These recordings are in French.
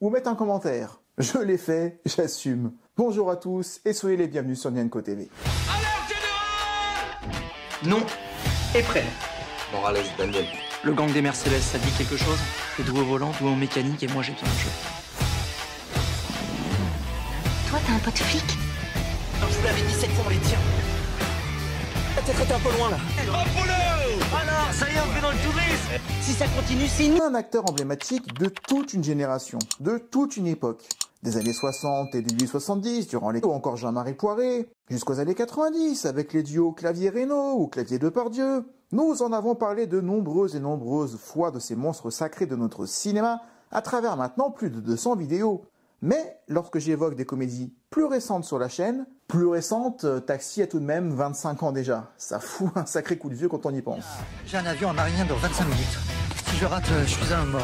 ou mettre un commentaire. Je l'ai fait, j'assume. Bonjour à tous et soyez les bienvenus sur Nienko TV. Alerte générale! Non et prêt. Morales, Daniel. Le gang des Mercedes, ça te dit quelque chose? T'es doué au volant, doué en mécanique et moi j'ai besoin de jeu. Toi, t'as un pote flic? Non, je vous l'avais dit 7 fois, on les tient. T'es traité un peu loin là. Alors, ça y est, on fait dans le tourisme. Si ça continue, c'est nous. Un acteur emblématique de toute une génération, de toute une époque. Des années 60 et début 70, durant les... ou encore Jean-Marie Poiré, jusqu'aux années 90, avec les duos Clavier-Reynaud ou Clavier-Depardieu. Nous en avons parlé de nombreuses et nombreuses fois de ces monstres sacrés de notre cinéma, à travers maintenant plus de 200 vidéos. Mais lorsque j'évoque des comédies plus récentes sur la chaîne, plus récentes, Taxi a tout de même 25 ans déjà. Ça fout un sacré coup de vieux quand on y pense. J'ai un avion à Marignan dans 25 minutes. Si je rate, je suis un mort.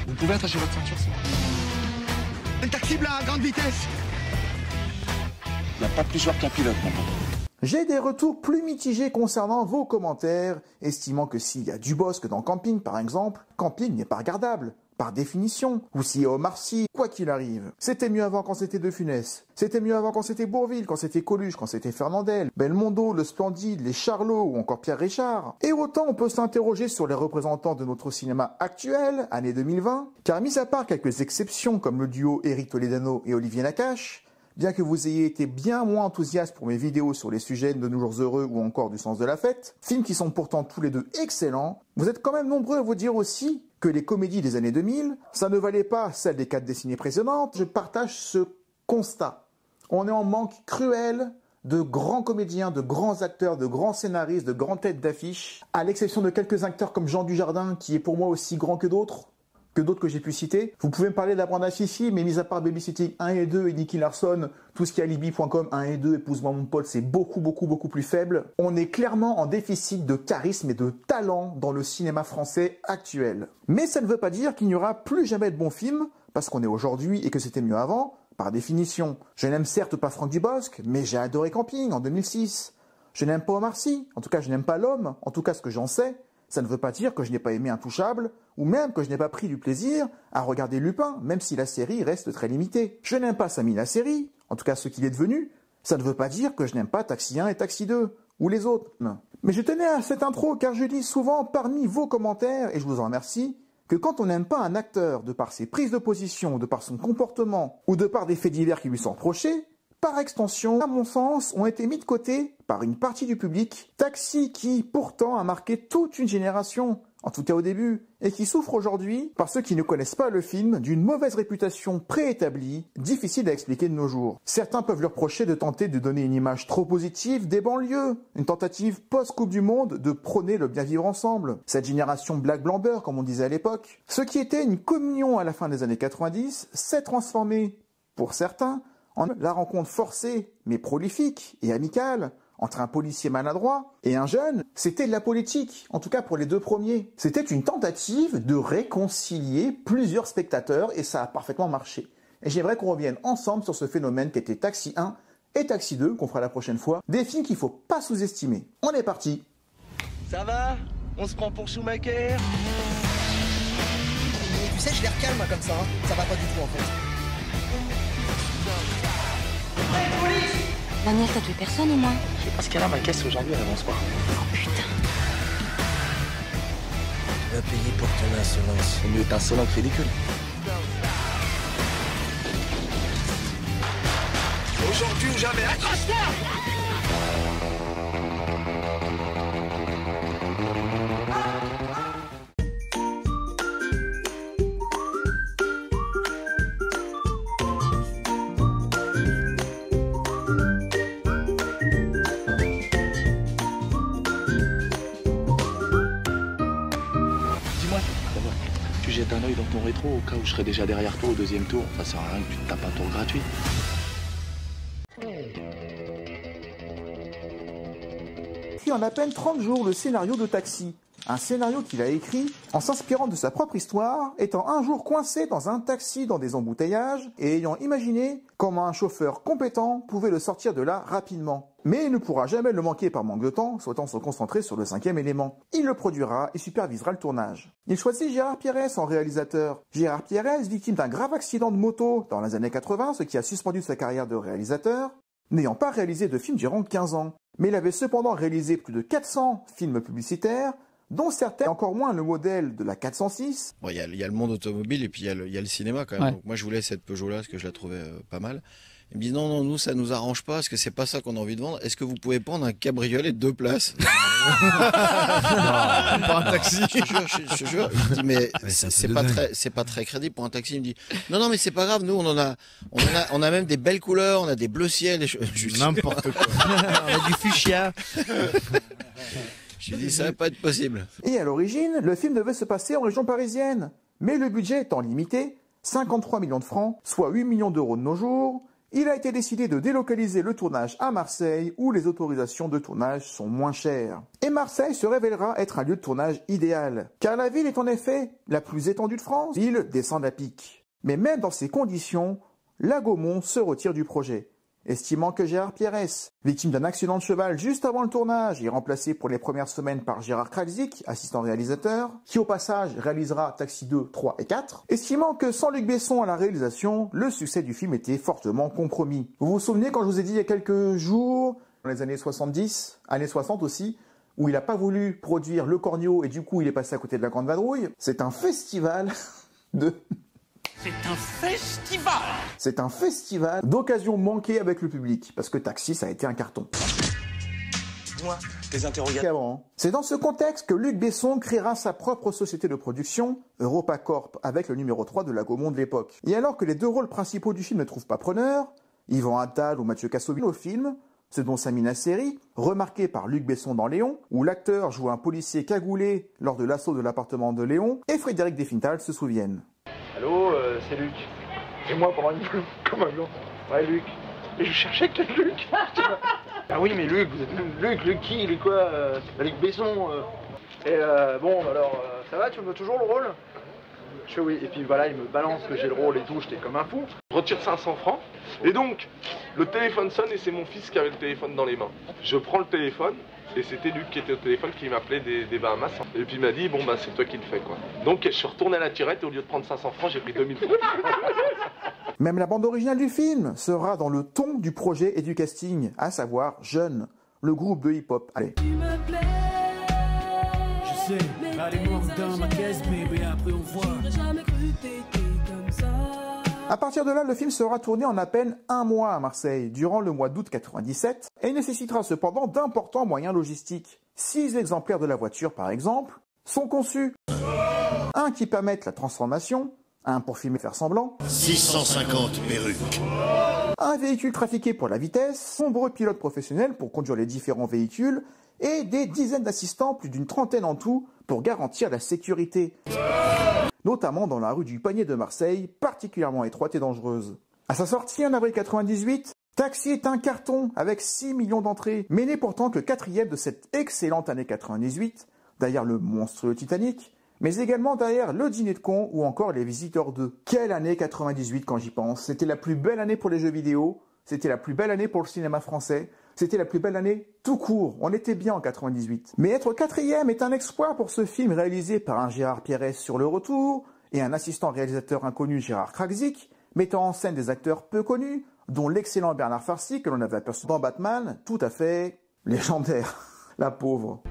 Vous pouvez attacher votre ceinture, s'il vous plaît. Le taxi blanc à grande vitesse. Il n'y a pas plus joueur qu'un pilote, maintenant. J'ai des retours plus mitigés concernant vos commentaires, estimant que s'il y a Dubosc dans Camping par exemple, Camping n'est pas regardable, par définition, ou s'il y a Omar Sy, quoi qu'il arrive. C'était mieux avant quand c'était De Funès, c'était mieux avant quand c'était Bourvil, quand c'était Coluche, quand c'était Fernandel, Belmondo, Le Splendide, les Charlots ou encore Pierre Richard. Et autant on peut s'interroger sur les représentants de notre cinéma actuel, année 2020, car mis à part quelques exceptions comme le duo Éric Toledano et Olivier Nakache, bien que vous ayez été bien moins enthousiaste pour mes vidéos sur les sujets de Nos Jours Heureux ou encore du Sens de la Fête, films qui sont pourtant tous les deux excellents, vous êtes quand même nombreux à vous dire aussi que les comédies des années 2000, ça ne valait pas celles des 4 décennies précédentes. Je partage ce constat. On est en manque cruel de grands comédiens, de grands acteurs, de grands scénaristes, de grandes têtes d'affiche, à l'exception de quelques acteurs comme Jean Dujardin, qui est pour moi aussi grand que d'autres que j'ai pu citer. Vous pouvez me parler de la bande à Fifi, mais mis à part Babysitting 1 et 2 et Nicky Larson, tout ce qui est Alibi.com 1 et 2, Épouse-moi mon pote, c'est beaucoup plus faible. On est clairement en déficit de charisme et de talent dans le cinéma français actuel. Mais ça ne veut pas dire qu'il n'y aura plus jamais de bons films, parce qu'on est aujourd'hui et que c'était mieux avant, par définition. Je n'aime certes pas Franck Dubosc, mais j'ai adoré Camping en 2006. Je n'aime pas Omar Sy, en tout cas je n'aime pas L'Homme, en tout cas ce que j'en sais. Ça ne veut pas dire que je n'ai pas aimé Intouchable, ou même que je n'ai pas pris du plaisir à regarder Lupin, même si la série reste très limitée. Je n'aime pas Samy la série, en tout cas ce qu'il est devenu. Ça ne veut pas dire que je n'aime pas Taxi 1 et Taxi 2, ou les autres. Non. Mais je tenais à cette intro car je lis souvent parmi vos commentaires, et je vous en remercie, que quand on n'aime pas un acteur de par ses prises de position, de par son comportement, ou de par des faits divers qui lui sont reprochés, par extension, à mon sens, ont été mis de côté par une partie du public. Taxi qui, pourtant, a marqué toute une génération, en tout cas au début, et qui souffre aujourd'hui, par ceux qui ne connaissent pas le film, d'une mauvaise réputation préétablie, difficile à expliquer de nos jours. Certains peuvent lui reprocher de tenter de donner une image trop positive des banlieues, une tentative post-Coupe du Monde de prôner le bien vivre ensemble. Cette génération black blanc beurre, comme on disait à l'époque, ce qui était une communion à la fin des années 90, s'est transformé, pour certains, en la rencontre forcée, mais prolifique et amicale, entre un policier maladroit et un jeune, c'était de la politique, en tout cas pour les deux premiers. C'était une tentative de réconcilier plusieurs spectateurs et ça a parfaitement marché. Et j'aimerais qu'on revienne ensemble sur ce phénomène qu'était Taxi 1 et Taxi 2, qu'on fera la prochaine fois, des films qu'il ne faut pas sous-estimer. On est parti. Ça va? On se prend pour Schumacher? Tu sais, je les recale moi comme ça, hein. Ça va pas du tout en fait. Daniel, t'as tué personne au moins? Je sais pas ce qu'elle a ma caisse aujourd'hui, elle avance pas. Oh putain. Tu vas payer pour ton insolence. C'est mieux insolent que ridicule. Aujourd'hui ou jamais, accroche-toi! Tu jettes un œil dans ton rétro au cas où je serais déjà derrière toi au deuxième tour. Ça sert à rien que tu te tapes un tour gratuit. Écrit en à peine 30 jours le scénario de Taxi. Un scénario qu'il a écrit en s'inspirant de sa propre histoire, étant un jour coincé dans un taxi dans des embouteillages et ayant imaginé comment un chauffeur compétent pouvait le sortir de là rapidement. Mais il ne pourra jamais le manquer par manque de temps, souhaitant se concentrer sur le 5e élément. Il le produira et supervisera le tournage. Il choisit Gérard Pierres en réalisateur. Gérard Pierres, victime d'un grave accident de moto dans les années 80, ce qui a suspendu sa carrière de réalisateur, n'ayant pas réalisé de film durant 15 ans. Mais il avait cependant réalisé plus de 400 films publicitaires, dont certains, encore moins le modèle de la 406. Bon, il y a le monde automobile et puis il y a le cinéma quand même. Ouais. Donc moi je voulais cette Peugeot-là parce que je la trouvais pas mal. Ils me disent non, nous ça nous arrange pas parce que c'est pas ça qu'on a envie de vendre. Est-ce que vous pouvez prendre un cabriolet de 2 places? Pas un taxi. Je te jure. Je dis mais c'est pas très crédible pour un taxi. Il me dit non mais c'est pas grave. Nous on a même des belles couleurs. On a des bleus ciel. N'importe quoi. On a du fuchsia. Je lui dis ça va pas être possible. Et à l'origine, le film devait se passer en région parisienne. Mais le budget étant limité, 53 millions de francs, soit 8 millions d'euros de nos jours, il a été décidé de délocaliser le tournage à Marseille où les autorisations de tournage sont moins chères. Et Marseille se révélera être un lieu de tournage idéal, car la ville est en effet la plus étendue de France, ville descend à pic. Mais même dans ces conditions, la Gaumont se retire du projet, estimant que Gérard Pierres, victime d'un accident de cheval juste avant le tournage et remplacé pour les premières semaines par Gérard Krawczyk, assistant réalisateur, qui au passage réalisera Taxi 2, 3 et 4, estimant que sans Luc Besson à la réalisation, le succès du film était fortement compromis. Vous vous souvenez quand je vous ai dit il y a quelques jours, dans les années 70, années 60 aussi, où il n'a pas voulu produire Le Cornio et du coup il est passé à côté de La Grande Vadrouille? C'est un festival de... C'est un festival d'occasions manquées avec le public, parce que Taxi, ça a été un carton. Moi, tes interrogations. C'est dans ce contexte que Luc Besson créera sa propre société de production, EuropaCorp, avec le numéro 3 de la Gaumont de l'époque. Et alors que les 2 rôles principaux du film ne trouvent pas preneur, Yvan Attal ou Mathieu Kassovitz au film, ce dont Samina Seri, remarqué par Luc Besson dans Léon, où l'acteur joue un policier cagoulé lors de l'assaut de l'appartement de Léon, et Frédéric Desfintal se souviennent. Allô, c'est Luc. Et moi, pendant une plume, comme un gland. Ouais, Luc. Et je cherchais quel Luc. Ah oui, mais Luc, vous êtes Luc qui? Luc quoi? C'est Luc Besson. Et bon, alors, ça va, tu me veux toujours le rôle? Je fais oui. Et puis voilà, il me balance que j'ai le rôle et tout, j'étais comme un fou. Je retire 500 francs. Et donc, le téléphone sonne et c'est mon fils qui avait le téléphone dans les mains. Je prends le téléphone. Et c'était Luc qui était au téléphone qui m'appelait des Bahamas. Et puis il m'a dit, bon bah c'est toi qui le fais quoi. Donc je suis retourné à la tirette et au lieu de prendre 500 francs, j'ai pris 2000 francs. Même la bande originale du film sera dans le ton du projet et du casting, à savoir Jeune, le groupe de hip-hop. Allez. Je sais, allez-moi dans ma caisse, bébé, après on voit. À partir de là, le film sera tourné en à peine 1 mois à Marseille, durant le mois d'août 97, et nécessitera cependant d'importants moyens logistiques. 6 exemplaires de la voiture, par exemple, sont conçus. Un qui permette la transformation, un pour filmer faire semblant, 650 perruques. Un véhicule trafiqué pour la vitesse, nombreux pilotes professionnels pour conduire les différents véhicules, et des dizaines d'assistants, plus d'une trentaine en tout, pour garantir la sécurité. Notamment dans la rue du Panier de Marseille, particulièrement étroite et dangereuse. À sa sortie en avril 98, Taxi est un carton avec 6 millions d'entrées, mais n'est pourtant que 4e de cette excellente année 98, derrière le monstrueux Titanic, mais également derrière Le Dîner de Cons ou encore Les Visiteurs 2. Quelle année 98 quand j'y pense. C'était la plus belle année pour les jeux vidéo, c'était la plus belle année pour le cinéma français, c'était la plus belle année tout court, on était bien en 98. Mais être 4e est un exploit pour ce film réalisé par un Gérard Pierres sur le retour et un assistant réalisateur inconnu Gérard Krawczyk, mettant en scène des acteurs peu connus, dont l'excellent Bernard Farcy que l'on avait aperçu dans Batman, tout à fait légendaire. La pauvre.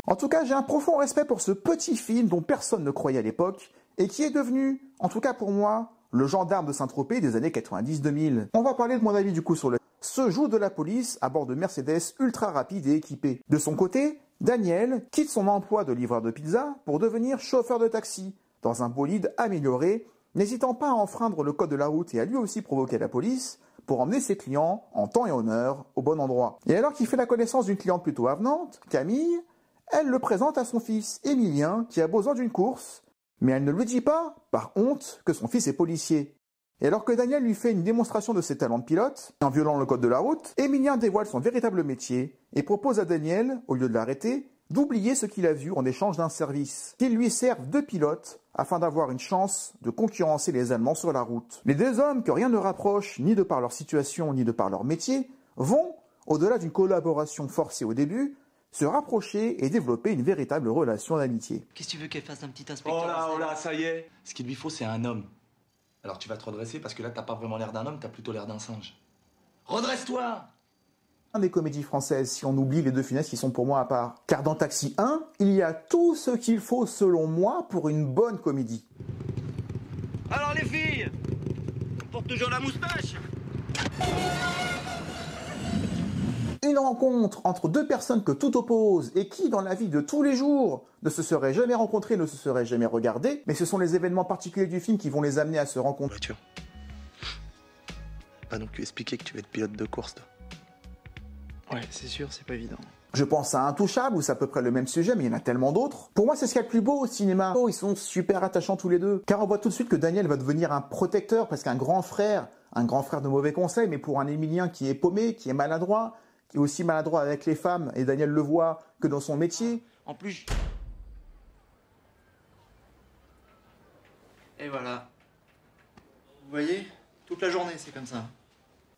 En tout cas, j'ai un profond respect pour ce petit film dont personne ne croyait à l'époque et qui est devenu, en tout cas pour moi, le gendarme de Saint-Tropez des années 90-2000. On va parler de mon avis du coup sur le... Ce joue de la police à bord de Mercedes ultra rapide et équipée. De son côté, Daniel quitte son emploi de livreur de pizza pour devenir chauffeur de taxi, dans un bolide amélioré, n'hésitant pas à enfreindre le code de la route et à lui aussi provoquer la police pour emmener ses clients, en temps et en heure, au bon endroit. Et alors qu'il fait la connaissance d'une cliente plutôt avenante, Camille, elle le présente à son fils, Émilien, qui a besoin d'une course, mais elle ne lui dit pas, par honte, que son fils est policier. Et alors que Daniel lui fait une démonstration de ses talents de pilote, en violant le code de la route, Émilien dévoile son véritable métier et propose à Daniel, au lieu de l'arrêter, d'oublier ce qu'il a vu en échange d'un service, qu'il lui serve de pilote afin d'avoir une chance de concurrencer les Allemands sur la route. Les deux hommes que rien ne rapproche, ni de par leur situation, ni de par leur métier, vont, au-delà d'une collaboration forcée au début, se rapprocher et développer une véritable relation d'amitié. Qu'est-ce que tu veux qu'elle fasse d'un petit inspecteur? Oh là, ça y est. Ce qu'il lui faut, c'est un homme. Alors tu vas te redresser parce que là, t'as pas vraiment l'air d'un homme, t'as plutôt l'air d'un singe. Redresse-toi! Des comédies françaises, si on oublie les deux Funès qui sont pour moi à part. Car dans Taxi 1, il y a tout ce qu'il faut, selon moi, pour une bonne comédie. Alors les filles, on porte toujours la moustache. Une rencontre entre deux personnes que tout oppose et qui, dans la vie de tous les jours, ne se seraient jamais rencontrées, ne se seraient jamais regardées, mais ce sont les événements particuliers du film qui vont les amener à se rencontrer. Voiture. Pas non plus expliquer que tu veux être pilote de course, toi. Ouais, c'est sûr, c'est pas évident. Je pense à Intouchable, où c'est à peu près le même sujet, mais il y en a tellement d'autres. Pour moi, c'est ce qu'il y a de plus beau au cinéma. Oh, ils sont super attachants tous les deux. Car on voit tout de suite que Daniel va devenir un protecteur, presque un grand frère de mauvais conseils, mais pour un Émilien qui est paumé, qui est maladroit, qui est aussi maladroit avec les femmes, et Daniel le voit que dans son métier. En plus... Et voilà. Vous voyez, toute la journée, c'est comme ça.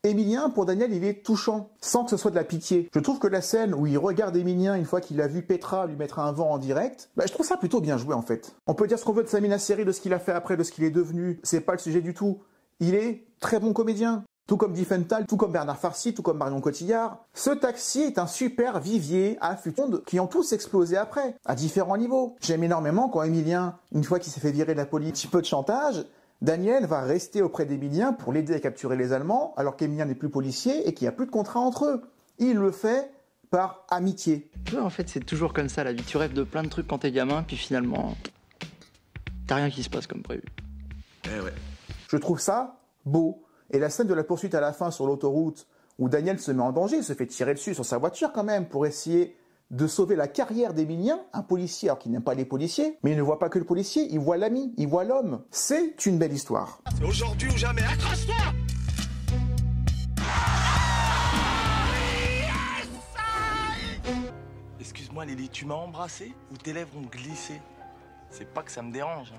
Émilien, pour Daniel, il est touchant, sans que ce soit de la pitié. Je trouve que la scène où il regarde Émilien une fois qu'il a vu Petra lui mettre un vent en direct, je trouve ça plutôt bien joué en fait. On peut dire ce qu'on veut de Samina Seri, de ce qu'il a fait après, de ce qu'il est devenu, c'est pas le sujet du tout. Il est très bon comédien. Tout comme Diffenthal, tout comme Bernard Farcy, tout comme Marion Cotillard. Ce Taxi est un super vivier à futonde qui ont tous explosé après, à différents niveaux. J'aime énormément quand Émilien, une fois qu'il s'est fait virer de la police, un petit peu de chantage, Daniel va rester auprès d'Émilien pour l'aider à capturer les Allemands, alors qu'Émilien n'est plus policier et qu'il n'y a plus de contrat entre eux. Il le fait par amitié. Ouais, en fait, c'est toujours comme ça la vie. Tu rêves de plein de trucs quand t'es gamin, puis finalement, t'as rien qui se passe comme prévu. Eh ouais. Je trouve ça beau. Et la scène de la poursuite à la fin sur l'autoroute, où Daniel se met en danger, il se fait tirer dessus sur sa voiture quand même, pour essayer de sauver la carrière d'Émilien, un policier alors qu'il n'aime pas les policiers, mais il ne voit pas que le policier, il voit l'ami, il voit l'homme. C'est une belle histoire. C'est aujourd'hui ou jamais, accroche-toi. Excuse-moi Lily, tu m'as embrassé ou tes lèvres ont glissé? C'est pas que ça me dérange.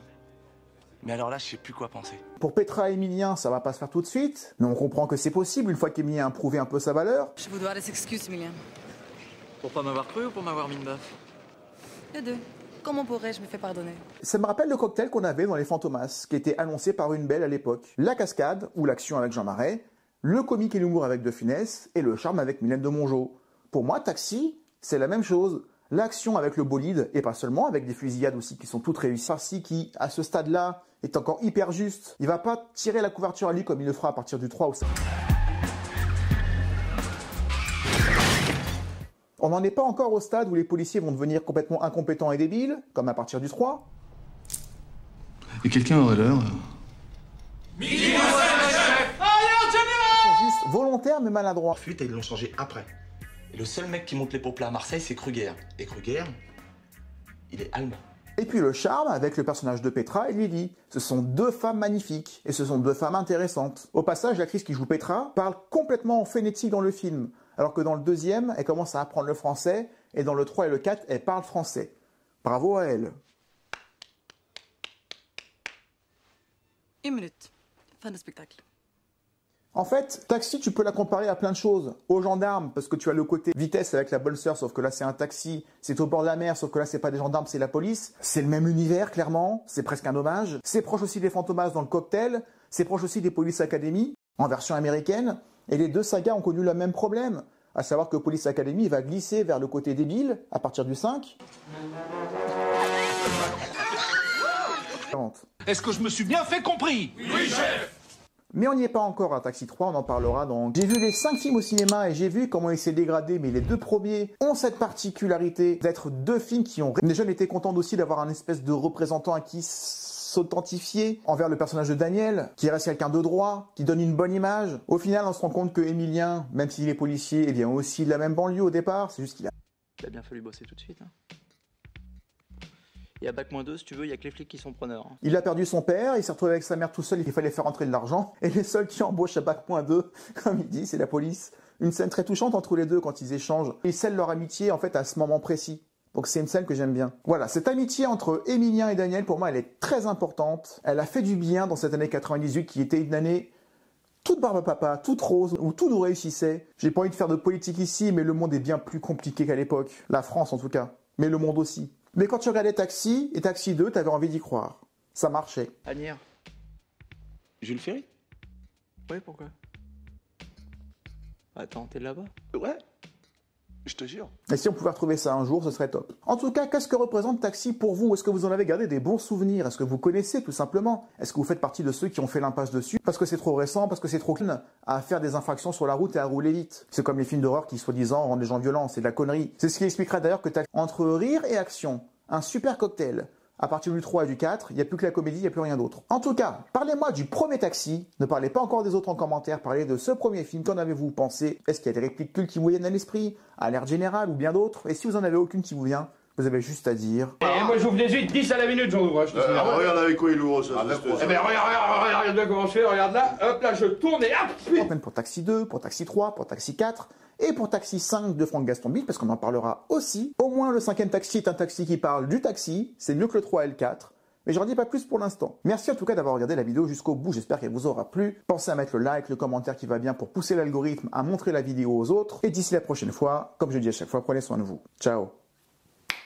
Mais alors là, je sais plus quoi penser. Pour Petra et Émilien, ça va pas se faire tout de suite, mais on comprend que c'est possible une fois qu'Émilien a prouvé un peu sa valeur. Je vous dois des excuses, Émilien. Pour pas m'avoir cru ou pour m'avoir mis une baffe? Les deux. Comment pourrais-je me faire pardonner? Ça me rappelle le cocktail qu'on avait dans Les Fantomas, qui était annoncé par une belle à l'époque. La cascade, ou l'action avec Jean Marais, le comique et l'humour avec De Funès, et le charme avec Mylène de Mongeau. Pour moi, Taxi, c'est la même chose. L'action avec le bolide, et pas seulement, avec des fusillades aussi qui sont toutes réussies. Farcy qui, à ce stade-là, est encore hyper juste. Il va pas tirer la couverture à lui comme il le fera à partir du 3 ou 5. On n'en est pas encore au stade où les policiers vont devenir complètement incompétents et débiles, comme à partir du 3. Et quelqu'un aurait l'heure Ils sont juste volontaires mais maladroits. Fuite et ils l'ont changé après. Et le seul mec qui monte les pots plats à Marseille, c'est Kruger. Et Kruger, il est allemand. Et puis le charme avec le personnage de Petra et Lily. Ce sont deux femmes magnifiques et ce sont deux femmes intéressantes. Au passage, l'actrice qui joue Petra parle complètement en phonétique dans le film, alors que dans le deuxième, elle commence à apprendre le français et dans le 3 et le 4, elle parle français. Bravo à elle. Une minute. Fin de spectacle. En fait, Taxi, tu peux la comparer à plein de choses. Aux gendarmes, parce que tu as le côté vitesse avec la bonne sœur, sauf que là c'est un taxi, c'est au bord de la mer, sauf que là c'est pas des gendarmes, c'est la police. C'est le même univers, clairement, c'est presque un hommage. C'est proche aussi des Fantomas dans le cocktail, c'est proche aussi des Police Academy, en version américaine, et les deux sagas ont connu le même problème, à savoir que Police Academy va glisser vers le côté débile, à partir du 5. Est-ce que je me suis bien fait compris? Oui, chef. Mais on n'y est pas encore à Taxi 3, on en parlera dans... J'ai vu les 5 films au cinéma et j'ai vu comment il s'est dégradé, mais les deux premiers ont cette particularité d'être deux films qui ont... Les jeunes étaient contents aussi d'avoir un espèce de représentant à qui s'authentifier envers le personnage de Daniel, qui reste quelqu'un de droit, qui donne une bonne image. Au final, on se rend compte que Émilien, même s'il est policier, vient aussi de la même banlieue au départ, c'est juste qu'il a... Il a bien fallu bosser tout de suite. Hein. Et à Bac-2, si tu veux, il y a que les flics qui sont preneurs. Hein. Il a perdu son père, il s'est retrouvé avec sa mère tout seul, il fallait faire rentrer de l'argent. Et les seuls qui embauchent à Bac-2, comme il dit, c'est la police. Une scène très touchante entre les deux quand ils échangent. Ils scellent leur amitié en fait à ce moment précis. Donc c'est une scène que j'aime bien. Voilà, cette amitié entre Emilien et Daniel, pour moi, elle est très importante. Elle a fait du bien dans cette année 98 qui était une année toute barbe papa, toute rose, où tout nous réussissait. J'ai pas envie de faire de politique ici, mais le monde est bien plus compliqué qu'à l'époque. La France en tout cas, mais le monde aussi. Mais quand tu regardais Taxi et Taxi 2, t'avais envie d'y croire. Ça marchait. Agnières. Jules Ferry? Ouais, pourquoi? Attends, t'es là-bas? Ouais. Je te jure. Et si on pouvait retrouver ça un jour, ce serait top. En tout cas, qu'est-ce que représente Taxi pour vous? Est-ce que vous en avez gardé des bons souvenirs? Est-ce que vous connaissez tout simplement? Est-ce que vous faites partie de ceux qui ont fait l'impasse dessus parce que c'est trop récent, parce que c'est trop clean à faire des infractions sur la route et à rouler vite? C'est comme les films d'horreur qui, soi-disant, rendent les gens violents. C'est de la connerie. C'est ce qui expliquera d'ailleurs que entre rire et action, un super cocktail. À partir du 3 et du 4, il n'y a plus que la comédie, il n'y a plus rien d'autre. En tout cas, parlez-moi du premier Taxi. Ne parlez pas encore des autres en commentaire. Parlez de ce premier film. Qu'en avez-vous pensé? Est-ce qu'il y a des répliques cultes qui vous viennent à l'esprit, à l'air général ou bien d'autres? Et si vous en avez aucune qui vous vient, vous avez juste à dire. Et moi j'ouvre les huit, 10 à la minute, j'en ouvre. Regarde avec quoi il ouvre ça. Eh ben regarde bien comment je fais, regarde là, hop là je tourne et hop. Même pour Taxi 2, pour Taxi 3, pour Taxi 4 et pour Taxi 5 de Franck Gaston Bide, parce qu'on en parlera aussi. Au moins le 5e taxi est un taxi qui parle du taxi, c'est mieux que le 3 et le 4. Mais j'en dis pas plus pour l'instant. Merci en tout cas d'avoir regardé la vidéo jusqu'au bout, j'espère qu'elle vous aura plu. Pensez à mettre le like, le commentaire qui va bien pour pousser l'algorithme à montrer la vidéo aux autres. Et d'ici la prochaine fois, comme je dis à chaque fois, prenez soin de vous. Ciao.